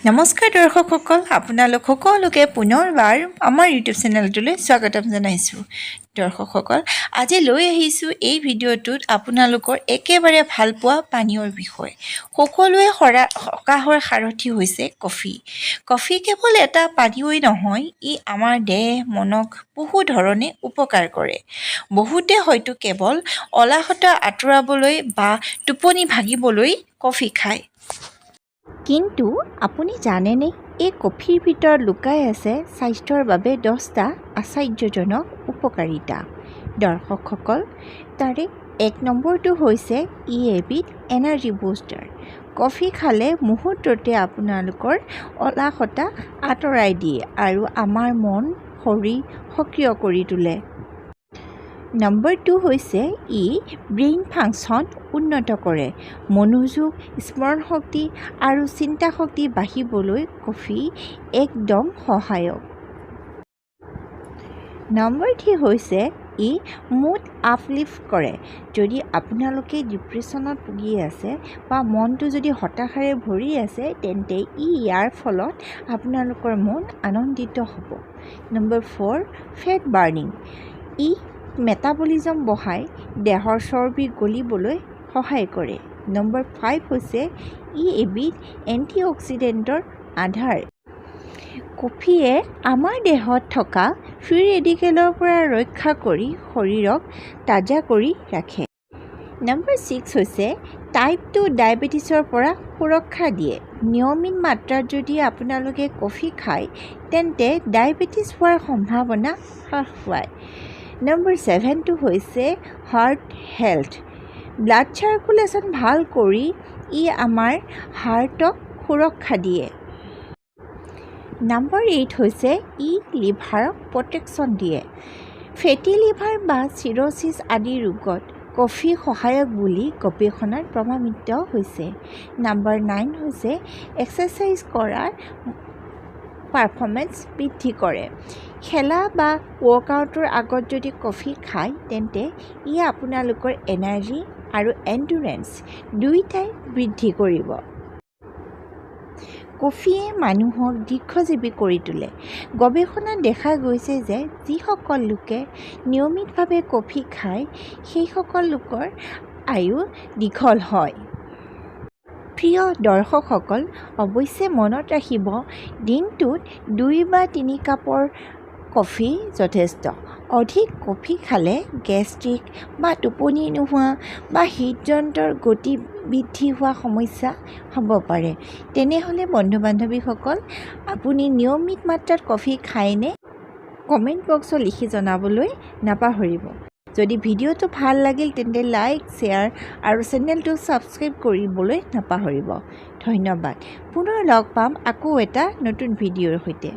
নমস্কাৰ দৰ্শকসকল, আপোনালোক সকলোকে পুনৰবাৰ আমাৰ ইউটিউব চেনেলটোলৈ স্বাগতম জনাইছোঁ। দৰ্শকসকল, আজি লৈ আহিছোঁ এই ভিডিঅ'টোত আপোনালোকৰ একেবাৰে ভালপোৱা পানীয়ৰ বিষয়। সকলোৱে সকাহৰ সাৰথি হৈছে কফি। কফি কেৱল এটা পানীয়ই নহয়, ই আমাৰ দেহ মনক বহু ধৰণে উপকাৰ কৰে। বহুতে হয়তো কেৱল অলাহতা আঁতৰাবলৈ বা টোপনি ভাগিবলৈ কফি খায়। কিন্তু আপুনি জানেনে, এই কফিৰ ভিতৰত লুকাই আছে স্বাস্থ্যৰ বাবে 10টা আশ্চৰ্যজনক উপকাৰিতা। দৰ্শকসকল, তাৰে 1 নম্বৰটো হৈছে ই এবিধ এনাৰ্জি বুষ্টাৰ। কফি খালে মুহূৰ্ততে আপোনালোকৰ অলাহতা আঁতৰাই দিয়ে আৰু আমাৰ মন শৰীৰ সক্ৰিয় কৰি তোলে। নম্বৰ 2 হৈছে ই ব্ৰেইন ফাংচন উন্নত কৰে। মনোযোগ, স্মৰণ শক্তি আৰু চিন্তা শক্তি বাঢ়িবলৈ কফি একদম সহায়ক। নম্বৰ 3 হৈছে ই মুড আপলিফ্ট কৰে। যদি আপোনালোকে ডিপ্ৰেছনত ভুগি আছে বা মনটো যদি হতাশাৰে ভৰি আছে, তেন্তে ইয়াৰ ফলত আপোনালোকৰ মন আনন্দিত হ'ব। Number 4 fat burning. ই মেটাবলিজম বঢ়াই দেহৰ চৰ্বি গলিবলৈ সহায় কৰে। নম্বৰ 5 হৈছে ই এবিধ এণ্টিঅক্সিডেণ্টৰ আধাৰ। কফিয়ে আমাৰ দেহত থকা ফ্ৰী ৰেডিকেলৰ পৰা ৰক্ষা কৰি শৰীৰক তাজা কৰি ৰাখে। নম্বৰ 6 হৈছে টাইপ 2 ডায়েবেটিছৰ পৰা সুৰক্ষা দিয়ে। নিয়মিত মাত্ৰাত যদি আপোনালোকে কফি খায়, তেন্তে ডায়েবেটিছ হোৱাৰ সম্ভাৱনা হ্ৰাস পায়। নম্বৰ 7টো হৈছে হাৰ্ট হেল্থ। ব্লাড চাৰ্কুলেশ্যন ভাল কৰি ই আমাৰ হাৰ্টক সুৰক্ষা দিয়ে। নম্বৰ 8 হৈছে ই লিভাৰক প্ৰটেকশ্যন দিয়ে। ফেটি লিভাৰ বা চিৰ'চিছ আদি ৰোগত কফি সহায়ক বুলি গৱেষণাত প্ৰমাণিত হৈছে। নম্বৰ 9 হৈছে এক্সাৰচাইজ কৰাৰ পাৰফৰ্মেন্স বৃদ্ধি কৰে। খেলা বা ৱৰ্কআউটৰ আগত যদি কফি খায়, তেন্তে ই আপোনালোকৰ এনাৰ্জি আৰু এণ্ডুৰেন্স দুয়োটাই বৃদ্ধি কৰিব। কফিয়ে মানুহক দীৰ্ঘজীৱী কৰি তোলে। গৱেষণাত দেখা গৈছে যে যিসকল লোকে নিয়মিতভাৱে কফি খায়, সেইসকল লোকৰ আয়ু দীঘল হয়। প্ৰিয় দৰ্শকসকল, অৱশ্যে মনত ৰাখিব, দিনটোত 2 বা 3 কাপৰ কফি যথেষ্ট। অধিক কফি খালে গেষ্ট্ৰিক বা টোপনি নোহোৱা বা হৃদযন্ত্ৰৰ গতি বৃদ্ধি হোৱা সমস্যা হ'ব পাৰে। তেনেহ'লে বন্ধু-বান্ধৱীসকল, আপুনি নিয়মিত মাত্ৰাত কফি খায়নে? কমেণ্ট বক্সত লিখি জনাবলৈ নাপাহৰিব। যদি ভিডিঅ'টো ভাল লাগিল, তেন্তে লাইক, শ্বেয়াৰ আৰু চেনেলটো ছাবস্ক্ৰাইব কৰিবলৈ নাপাহৰিব। ধন্যবাদ। পুনৰ লগ পাম আকৌ এটা নতুন ভিডিঅ'ৰ সৈতে।